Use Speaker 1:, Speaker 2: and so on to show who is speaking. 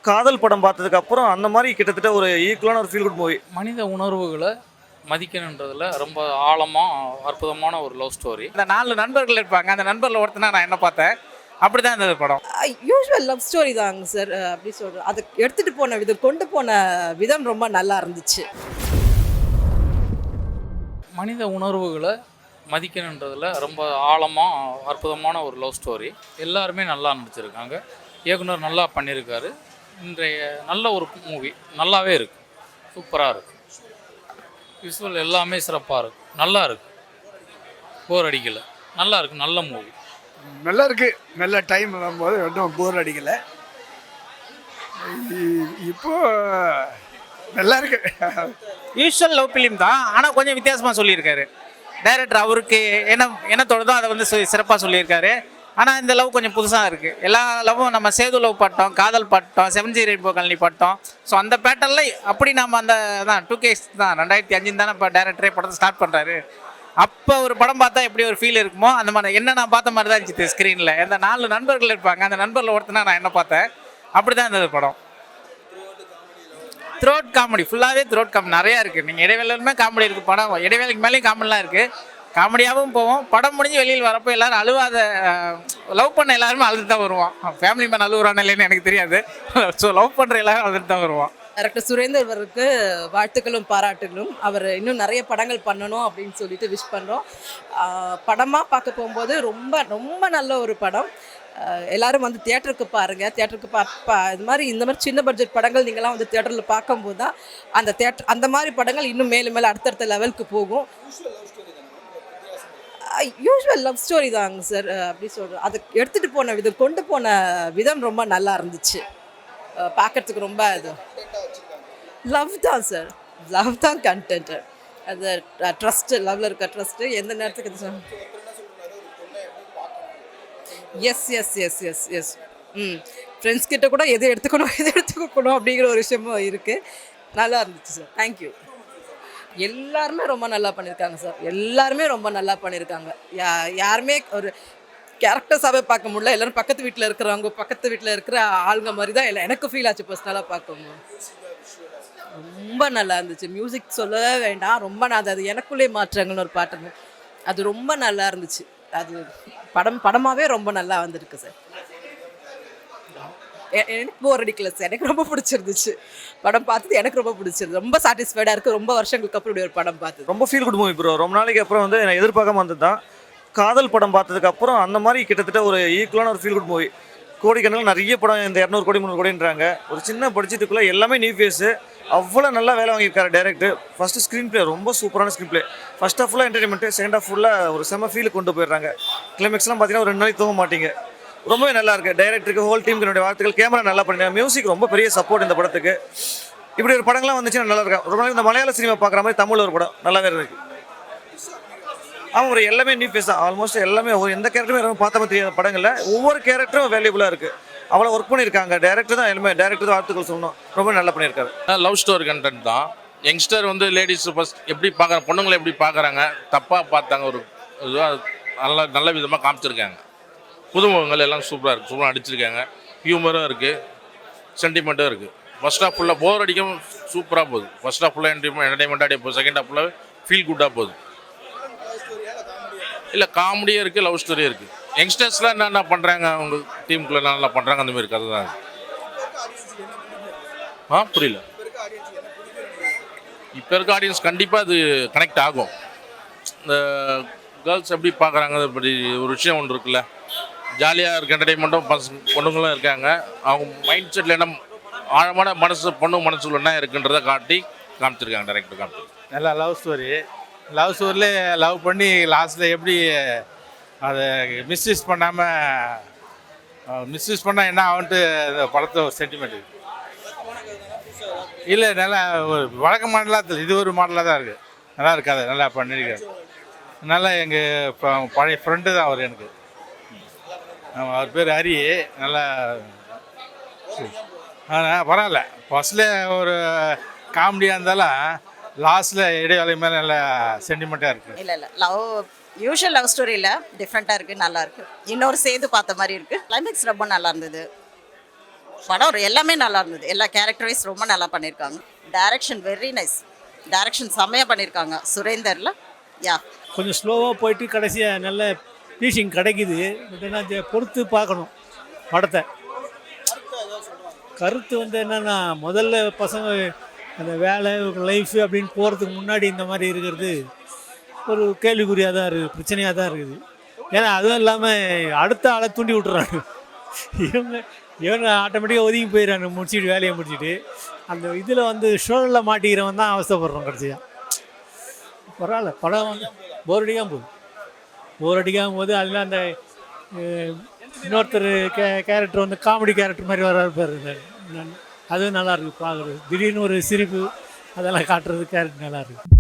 Speaker 1: காதல் படம் பார்த்ததுக்கு அப்புறம் அந்த மாதிரி கிட்டத்தட்ட ஒரு ஈக்குவலான ஒரு ஃபீல் குட் மூவி.
Speaker 2: மனித உணர்வுகளை மதிக்கணுன்றதுல ரொம்ப ஆழமாக அற்புதமான ஒரு லவ் ஸ்டோரி.
Speaker 3: அந்த 4 நண்பர்கள் இருப்பாங்க, அந்த நண்பரில் ஒருத்தனா நான் என்ன பார்த்தேன், அப்படி தான் இருந்தது படம்.
Speaker 4: யூஸ்வல் லவ் ஸ்டோரி தாங்க சார். அப்படி சொல்கிறேன், அதை எடுத்துகிட்டு போன விதம், கொண்டு போன விதம் ரொம்ப நல்லா இருந்துச்சு.
Speaker 2: மனித உணர்வுகளை மதிக்கணுன்றதுல ரொம்ப ஆழமாக அற்புதமான ஒரு லவ் ஸ்டோரி. எல்லாருமே நல்லா நடிச்சிருக்காங்க, இயக்குனர் நல்லா பண்ணியிருக்காரு. இன்றைய நல்ல ஒரு மூவி, நல்லாவே இருக்குது, சூப்பராக இருக்குது. விஷுவல் எல்லாமே சிறப்பாக இருக்குது, நல்லா இருக்குது, போர் அடிக்கலை, நல்லா இருக்குது, நல்ல மூவி.
Speaker 5: நல்லா இருக்கு. நல்ல டைம் வரும்போது ஒன்றும் போர் அடிக்கலை. இப்போ நல்லா இருக்கு.
Speaker 3: யூஸ்வல் லவ் ஃபிலிம் தான், ஆனால் கொஞ்சம் வித்தியாசமாக சொல்லியிருக்காரு டைரக்டர். அவருக்கு என்ன தோணுதோ அதை வந்து சிறப்பாக சொல்லியிருக்காரு. ஆனால் இந்த லவ் கொஞ்சம் புதுசாக இருக்குது. எல்லா லவ்வும் நம்ம சேது லவ் பட்டோம், காதல் பட்டோம், 7G ரெயின்போ காலனி பட்டோம். ஸோ அந்த பேட்டர்னில் அப்படி நம்ம அந்த தான் 2K தான் 2005 தானே இப்போ டைரக்டரே படத்தை ஸ்டார்ட் பண்ணுறாரு. அப்போ ஒரு படம் பார்த்தா எப்படி ஒரு ஃபீல் இருக்குமோ அந்த மாதிரி என்ன நான் பார்த்த மாதிரி தான் இருந்துச்சு ஸ்க்ரீனில். அந்த 4 நண்பர்கள் இருப்பாங்க, அந்த நண்பரில் ஒருத்தனா நான் என்ன பார்த்தேன், அப்படி தான் இருந்தது படம். த்ரோட் காமெடி, ஃபுல்லாகவே த்ரோட் காமெடி நிறையா இருக்குது. நீங்கள் இடைவேளையுமே காமெடி இருக்குது. படம் இடைவேளைக்கு மேலேயும் காமெடிலாம் இருக்குது. காமெடியாகவும் போவோம். படம் முடிஞ்சு வெளியில் வரப்போ எல்லோரும் அழுவாத, லவ் பண்ண எல்லாருமே அழுது தான் வருவான். ஃபேமிலி மேன் அழுகுறான்னு இல்லைன்னு எனக்கு தெரியாது. ஸோ லவ் பண்ணுற எல்லாரும் அழுது தான் வருவான்.
Speaker 4: டைரக்டர் சுரேந்தர் அவருக்கு வாழ்த்துக்களும் பாராட்டுகளும். அவர் இன்னும் நிறைய படங்கள் பண்ணணும் அப்படின்னு சொல்லிட்டு விஷ் பண்ணுறோம். படமாக பார்க்க போகும்போது ரொம்ப ரொம்ப நல்ல ஒரு படம். எல்லோரும் வந்து தியேட்டருக்கு பாருங்கள். தியேட்டருக்கு இது மாதிரி இந்த மாதிரி சின்ன பட்ஜெட் படங்கள் நீங்களாம் வந்து தியேட்டரில் பார்க்கும்போது தான் அந்த மாதிரி படங்கள் இன்னும் மேலும் மேலே அடுத்தடுத்த லெவலுக்கு போகும். யூஸ்வல் லவ் ஸ்டோரி தாங்க சார். அப்படி சொல்கிறேன், அதை எடுத்துகிட்டு போன விதம், கொண்டு போன விதம் ரொம்ப நல்லா இருந்துச்சு. பார்க்குறதுக்கு ரொம்ப இது லவ் தான் சார். லவ் தான் கண்டென்ட். அது ட்ரஸ்ட்டு, லவ்வில் இருக்க ட்ரஸ்ட்டு எந்த நேரத்துக்கு yes yes yes yes yes friends கிட்ட கூட எது எடுத்துக்கணும் அப்படிங்கிற ஒரு விஷயமும் இருக்குது. நல்லா இருந்துச்சு சார். தேங்க்யூ. எல்லாருமே ரொம்ப நல்லா பண்ணியிருக்காங்க சார். எல்லாருமே ரொம்ப நல்லா பண்ணியிருக்காங்க. யாருமே ஒரு கேரக்டர்ஸாகவே பார்க்க முடியல. எல்லோரும் பக்கத்து வீட்டில் இருக்கிறவங்க, பக்கத்து வீட்டில் இருக்கிற ஆளுங்க மாதிரி தான் எல்லாம் எனக்கு ஃபீல் ஆச்சு பர்சனலாக பார்க்கும்போது. ரொம்ப நல்லா இருந்துச்சு. மியூசிக் சொல்லவே வேண்டாம், ரொம்ப நான் அது எனக்குள்ளே மாற்றங்கள்னு ஒரு பாட்டு, அது ரொம்ப நல்லா இருந்துச்சு. அது படமாகவே ரொம்ப நல்லா வந்திருக்கு சார். எனக்கு போர் அடிக்கல சார். எனக்கு ரொம்ப பிடிச்சிருந்துச்சு படம் பார்த்தது. எனக்கு ரொம்ப பிடிச்சிருது. ரொம்ப சாட்டிஸ்ஃபைடாக இருக்குது. ரொம்ப வருஷங்களுக்கு அப்புறம் இப்படி ஒரு படம் பார்த்து
Speaker 1: ரொம்ப ஃபீல் குட் மூவி ப்ரோ. ரொம்ப நாளைக்கு அப்புறம் வந்து நான் எதிர்பார்க்காம வந்தது தான். காதல் படம் பார்த்ததுக்கு அப்புறம் அந்த மாதிரி கிட்டத்தட்ட ஒரு ஈக்குவலான ஒரு ஃபீல் குட் மூவி. கோடிக்கணக்கில் நிறைய படம், இந்த 200 கோடி 300 கோடின்றாங்க. ஒரு சின்ன பட்ஜெட்டுக்குள்ளே எல்லாமே நியூ ஃபேஸு. அவ்வளோ நல்லா வேலை வாங்கியிருக்காரு டேரக்டர். ஃபஸ்ட்டு ஸ்க்ரீன் ப்ளே ரொம்ப சூப்பரான ஸ்க்ரீன் ப்ளே. ஃபஸ்ட் ஆஃப் ஃபுல்லாக என்டர்டைன்மெண்ட்டு, செகண்ட் ஆஃப் ஃபுல்லாக ஒரு செம்ம ஃபீலுக்கு கொண்டு போயிடுறாங்க. கிளைமேக்ஸ்லாம் பார்த்தீங்கன்னா ஒரு 2 நாளைக்கு தூங்க மாட்டீங்க. ரொம்பவே நல்லா இருக்குது. டைரக்டருக்கு, ஹோல் டீமுக்கு என்னுடைய வாழ்த்துக்கள். கேமரா நல்லா பண்ணிங்க. மியூசிக் ரொம்ப பெரிய சப்போர்ட் இந்த படத்துக்கு. இப்படி ஒரு படங்கள்லாம் வந்துச்சுன்னா நல்லா இருக்கும். ரொம்ப நாளைக்கு இந்த மலையாள சினிமா பார்க்குற மாதிரி தமிழ் ஒரு படம் நல்லாவே இருக்குது. ஆமாம், ஒரு எல்லாமே நியூ ஃபேஸ் தான். ஆல்மோஸ்ட் எல்லாமே எந்த கேரக்டருமே பார்த்த மாதிரி தெரியாத படங்களில் ஒவ்வொரு கேரக்டரும் வேல்யூபுளாக இருக்குது. அவ்வளோ ஒர்க் பண்ணியிருக்காங்க. டேரக்டர் தான் எல்லாமே, டேரக்டர் தான் வாழ்த்துக்கள் சொல்லணும். ரொம்ப நல்லா பண்ணியிருக்காரு.
Speaker 6: லவ் ஸ்டோரி கண்டென்ட் தான். யங்ஸ்டர் வந்து லேடிஸ் ஃபஸ்ட் எப்படி பார்க்குறாங்க, பொண்ணுங்களை எப்படி பார்க்குறாங்க, தப்பாக பார்த்தாங்க, ஒரு இதுவாக நல்ல விதமாக காமிச்சிருக்காங்க. புதுமுகங்கள் எல்லாம் சூப்பராக இருக்குது, சூப்பராக நடிச்சிருக்காங்க. ஹியூமரும் இருக்குது, சென்டிமெண்ட்டும் இருக்குது. ஃபர்ஸ்ட் ஆஃப் ஃபுல்லாக போர் அடிக்காமல் சூப்பராக போகுது. ஃபர்ஸ்ட் ஆஃப் ஃபுல்லாக என்டர்டைன்மெண்ட்டாக போகுது. செகண்ட் ஆஃப் ஃபுல்லாக ஃபீல் குட்டாக போகுது. இல்லை, காமெடியும் இருக்குது, லவ் ஸ்டோரியும் இருக்குது. யங்ஸ்டர்ஸ்லாம் என்னென்ன பண்ணுறாங்க, அவங்க டீமுக்குள்ளே நல்லா பண்ணுறாங்க, அந்தமாரி கதை தான். புரியல. இப்போ இருக்க ஆடியன்ஸ் கண்டிப்பாக அது கனெக்ட் ஆகும். இந்த கேர்ள்ஸ் எப்படி பார்க்குறாங்க, இப்படி ஒரு விஷயம் ஒன்று இருக்குல்ல, ஜாலியாக இருக்க என்டர்டைன்மெண்ட்டும் பொண்ணுங்களும் இருக்காங்க. அவங்க மைண்ட் செட்டில் என்ன ஆழமான பொண்ணு மனசுக்குள்ள என்ன இருக்குன்றதை காமிச்சிருக்காங்க டைரக்டர். காமிச்சிருக்காங்க.
Speaker 7: நல்லா லவ் ஸ்டோரியில் லவ் பண்ணி லாஸ்ட்டில் எப்படி அதை மிஸ்யூஸ் பண்ணால் என்ன ஆகுன்ட்டு இந்த படத்தை ஒரு சென்டிமெண்ட். இல்லை, நல்லா ஒரு வழக்க மாடலாக, இது ஒரு மாடலாக தான் இருக்குது. நல்லா இருக்காது, நல்லா பண்ணியிருக்காரு. நல்லா எங்கள் பழைய ஃப்ரெண்டு தான் அவர் எனக்கு. அவர் பேர் ஹரி. நல்லா பரவாயில்ல. ஃபஸ்ட்டில் ஒரு காமெடியாக இருந்தாலும் லாஸ்ட்டில் இடைவேளை மேலே நல்லா சென்டிமெண்ட்டாக இருக்குது.
Speaker 8: இல்லை லவ் யூஷுவல் லவ் ஸ்டோரியில் டிஃப்ரெண்ட்டாக இருக்குது, நல்லா இருக்குது. இன்னொரு சேது பார்த்த மாதிரி இருக்குது. கிளைமேக்ஸ் ரொம்ப நல்லா இருந்தது. படம் எல்லாமே நல்லா இருந்தது. எல்லா கேரக்டரைஸ் ரொம்ப நல்லா பண்ணியிருக்காங்க. Direction very nice. டைரக்ஷன் செம்மையாக பண்ணியிருக்காங்க சுரேந்தரில். யா
Speaker 9: கொஞ்சம் ஸ்லோவாக போயிட்டு கடைசியாக நல்ல ஃபீஷிங் கிடைக்குது. பட் என்ன பொறுத்து பார்க்கணும் படத்தை. கருத்து வந்து என்னென்னா, முதல்ல பசங்க அந்த வேலை லைஃபு அப்படின்னு போகிறதுக்கு முன்னாடி இந்த மாதிரி இருக்கிறது ஒரு கேள்விக்குறியாக தான் இருக்குது, பிரச்சனையாக தான் இருக்குது. ஏன்னா அதுவும் இல்லாமல் அடுத்த ஆளை தூண்டி விட்டுறாங்க. இவங்க ஆட்டோமேட்டிக்காக ஒதுங்கி போயிடறாங்க முடிச்சுட்டு, வேலையை முடிச்சுட்டு. அந்த இதில் வந்து சூழலில் மாட்டிக்கிறவன் தான் அவஸ்தைப்படுறோம் கடைசியாக. பரவாயில்ல, படம் வந்து போர் அடிக்காமல் போது அதில் அந்த இன்னொருத்தர் கேரக்டர் வந்து காமெடி கேரக்டர் மாதிரி வர இருப்பார். அதுவும் நல்லாயிருக்கு பார்க்குறது. திடீர்னு ஒரு சிரிப்பு அதெல்லாம் காட்டுறது கேரக்டர் நல்லாயிருக்கு.